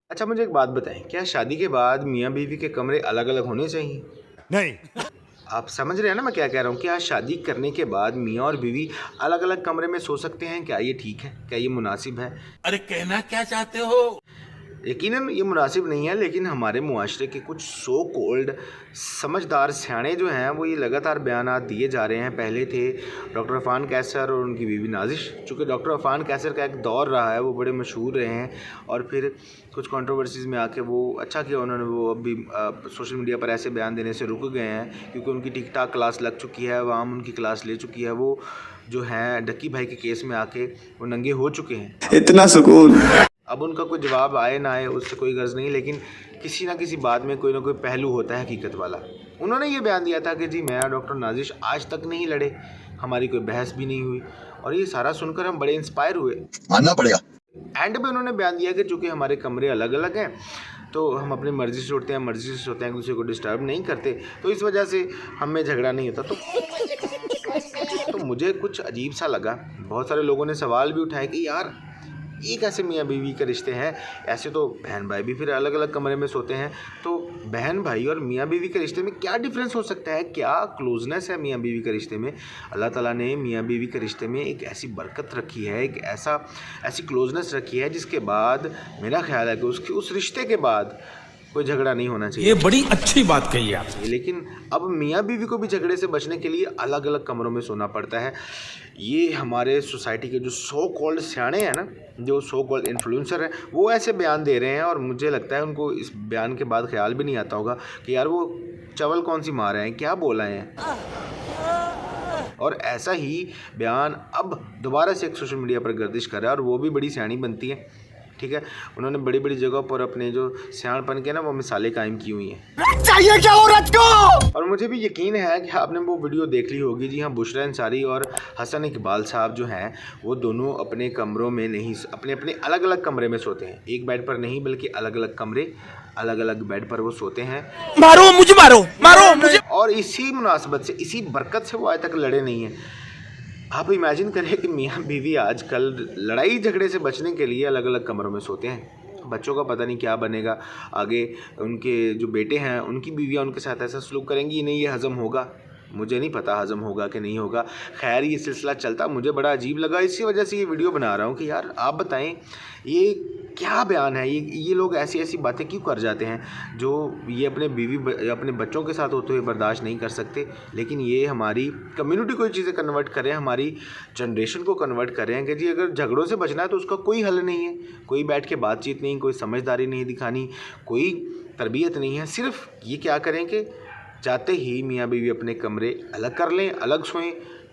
अच्छा, मुझे एक बात बताएं, क्या शादी के बाद मियाँ बीवी के कमरे अलग अलग होने चाहिए? नहीं। आप समझ रहे हैं ना मैं क्या कह रहा हूँ? क्या शादी करने के बाद मियाँ और बीवी अलग अलग कमरे में सो सकते हैं? क्या ये ठीक है? क्या ये मुनासिब है? अरे कहना क्या चाहते हो? यकीनन ये मुनासिब नहीं है, लेकिन हमारे मुआशरे के कुछ सो कॉल्ड समझदार सयाणे जो हैं वो ये लगातार बयानात दिए जा रहे हैं। पहले थे डॉक्टर अफ़ान कैसर और उनकी बीवी नाजिश। चूँकि डॉक्टर अफ़ान कैसर का एक दौर रहा है, वो बड़े मशहूर रहे हैं और फिर कुछ कंट्रोवर्सीज़ में आके वो अच्छा किया उन्होंने, वो अब भी सोशल मीडिया पर ऐसे बयान देने से रुक गए हैं क्योंकि उनकी ठीक ठाक क्लास लग चुकी है, आवाम उनकी क्लास ले चुकी है। वो जो है डक्की भाई के केस में आके वो नंगे हो चुके हैं। इतना सुकून। अब उनका कोई जवाब आए ना आए उससे कोई गर्ज नहीं, लेकिन किसी ना किसी बात में कोई ना कोई पहलू होता है हकीकत वाला। उन्होंने ये बयान दिया था कि जी मैं और डॉक्टर नाजिश आज तक नहीं लड़े, हमारी कोई बहस भी नहीं हुई, और ये सारा सुनकर हम बड़े इंस्पायर हुए। मानना पड़ेगा। एंड में उन्होंने बयान दिया कि चूँकि हमारे कमरे अलग अलग हैं तो हम अपनी मर्ज़ी से उठते हैं, मर्ज़ी से सोते हैं, दूसरे को डिस्टर्ब नहीं करते, तो इस वजह से हम में झगड़ा नहीं होता। तो मुझे कुछ अजीब सा लगा। बहुत सारे लोगों ने सवाल भी उठाए कि यार ये कैसे मियाँ बीवी के रिश्ते हैं? ऐसे तो बहन भाई भी फिर अलग अलग कमरे में सोते हैं, तो बहन भाई और मियाँ बीवी के रिश्ते में क्या डिफरेंस हो सकता है? क्या क्लोजनेस है मियाँ बीवी के रिश्ते में? अल्लाह ताला ने मियाँ बीवी के रिश्ते में एक ऐसी बरकत रखी है, एक ऐसी क्लोजनेस रखी है जिसके बाद मेरा ख्याल है कि उस रिश्ते के बाद कोई झगड़ा नहीं होना चाहिए। ये बड़ी अच्छी बात कही आपने। लेकिन अब मियाँ बीवी को भी झगड़े से बचने के लिए अलग अलग कमरों में सोना पड़ता है। ये हमारे सोसाइटी के जो सो कॉल्ड सयाणे हैं ना, जो सो कॉल्ड इन्फ्लुएंसर हैं, वो ऐसे बयान दे रहे हैं और मुझे लगता है उनको इस बयान के बाद ख्याल भी नहीं आता होगा कि यार वो चवल कौन सी मार रहे हैं, क्या बोल रहे हैं। और ऐसा ही बयान अब दोबारा से एक सोशल मीडिया पर गर्दिश कर रहा है और वो भी बड़ी सयानी बनती है। ठीक है, उन्होंने बड़ी बड़ी जगहों पर अपने जो सियाणपन के ना वो मिसालें कायम की हुई हैं। चाहिए क्या औरत को? और मुझे भी यकीन है कि आपने वो वीडियो देख ली होगी। जी हाँ, बुशरा अंसारी और हसन इकबाल साहब जो हैं वो दोनों अपने कमरों में नहीं, अपने अपने अलग अलग कमरे में सोते हैं। एक बेड पर नहीं बल्कि अलग अलग कमरे, अलग अलग बेड पर वो सोते हैं। मारो मुझे, मारो मारो मुझे। और इसी मुनासबत से, इसी बरकत से वो आज तक लड़े नहीं हैं। आप इमेजिन करें कि मियाँ बीवी आजकल लड़ाई झगड़े से बचने के लिए अलग अलग कमरों में सोते हैं। बच्चों का पता नहीं क्या बनेगा आगे, उनके जो बेटे हैं उनकी बीवियाँ उनके साथ ऐसा सलूक करेंगी, नहीं ये हज़म होगा। मुझे नहीं पता हज़म होगा कि नहीं होगा। खैर ये सिलसिला चलता मुझे बड़ा अजीब लगा, इसी वजह से ये वीडियो बना रहा हूँ कि यार आप बताएं ये क्या बयान है? ये लोग ऐसी ऐसी बातें क्यों कर जाते हैं जो ये अपने बच्चों के साथ होते हुए बर्दाश्त नहीं कर सकते, लेकिन ये हमारी कम्युनिटी को ये चीज़ें कन्वर्ट करें, हमारी जनरेशन को कन्वर्ट करें कि जी अगर झगड़ों से बचना है तो उसका कोई हल नहीं है, कोई बैठ के बातचीत नहीं, कोई समझदारी नहीं दिखानी, कोई तरबियत नहीं है। सिर्फ ये क्या करें कि जाते ही मियाँ बीवी अपने कमरे अलग कर लें, अलग सोएं,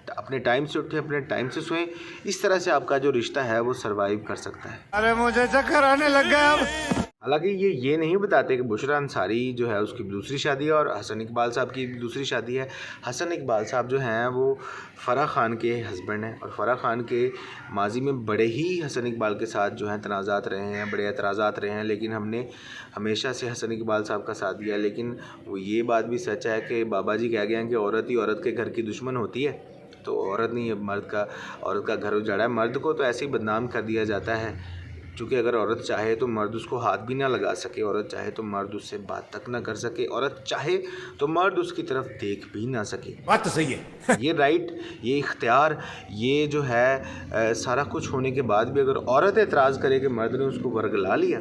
अपने टाइम से उठें, अपने टाइम से सोएं। इस तरह से आपका जो रिश्ता है वो सरवाइव कर सकता है। अरे मुझे चक्कर आने लग गया अब। हालांकि ये नहीं बताते कि बुशरा अंसारी जो है उसकी दूसरी शादी है और हसन इकबाल साहब की भी दूसरी शादी है। हसन इकबाल साहब जो हैं वो फ़राह ख़ान के हस्बैंड हैं और फ़राह ख़ान के माजी में बड़े ही हसन इकबाल के साथ जो हैं तनाज़ात रहे हैं, बड़े एतराज़ात रहे हैं, लेकिन हमने हमेशा से हसन इकबाल साहब का साथ दिया। लेकिन वो ये बात भी सच है कि बाबा जी कह गए हैं कि औरत ही औरत के घर की दुश्मन होती है, तो औरत नहीं है औरत का घर उजाड़ा है। मर्द को तो ऐसे ही बदनाम कर दिया जाता है, क्योंकि अगर औरत चाहे तो मर्द उसको हाथ भी ना लगा सके, औरत चाहे तो मर्द उससे बात तक ना कर सके, औरत चाहे तो मर्द उसकी तरफ देख भी ना सके। बात तो सही है। ये राइट, ये इख्तियार, ये जो है सारा कुछ होने के बाद भी अगर औरत एतराज़ करे कि मर्द ने उसको वर्गला लिया,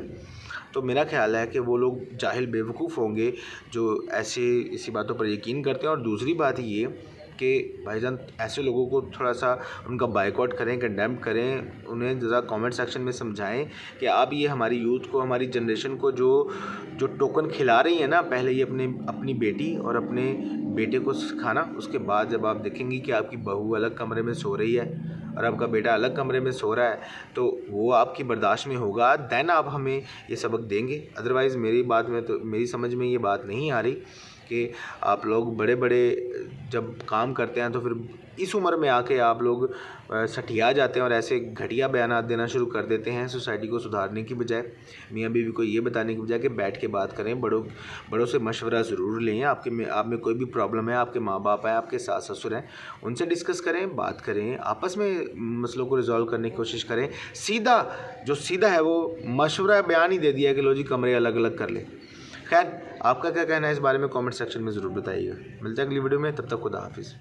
तो मेरा ख्याल है कि वो लोग जाहिल बेवकूफ़ होंगे जो ऐसे इसी बातों पर यकीन करते हैं। और दूसरी बात ये कि भाईजान ऐसे लोगों को थोड़ा सा उनका बायकॉट करें, कंडेम करें, उन्हें ज़रा कमेंट सेक्शन में समझाएं कि आप ये हमारी यूथ को, हमारी जनरेशन को जो टोकन खिला रही हैं ना, पहले ये अपनी बेटी और अपने बेटे को सिखाना, उसके बाद जब आप देखेंगी कि आपकी बहू अलग कमरे में सो रही है और आपका बेटा अलग कमरे में सो रहा है तो वो आपकी बर्दाश्त में होगा, दैन आप हमें ये सबक देंगे। अदरवाइज़ मेरी समझ में ये बात नहीं आ रही कि आप लोग बड़े बड़े जब काम करते हैं तो फिर इस उम्र में आके आप लोग सठिया जाते हैं और ऐसे घटिया बयान देना शुरू कर देते हैं सोसाइटी को सुधारने की बजाय, मियाँ बीवी को ये बताने की बजाय कि बैठ के बात करें, बड़ों से मशवरा ज़रूर लें। आप में कोई भी प्रॉब्लम है, आपके माँ बाप हैं, आपके सास ससुर हैं, उनसे डिस्कस करें, बात करें, आपस में मसलों को रिजॉल्व करने की कोशिश करें। सीधा है वो मशवरा बयान ही दे दिया कि लो जी कमरे अलग अलग कर ले। खैर, आपका क्या कहना है इस बारे में कमेंट सेक्शन में ज़रूर बताइएगा। मिलते हैं अगली वीडियो में, तब तक खुदा हाफिज़।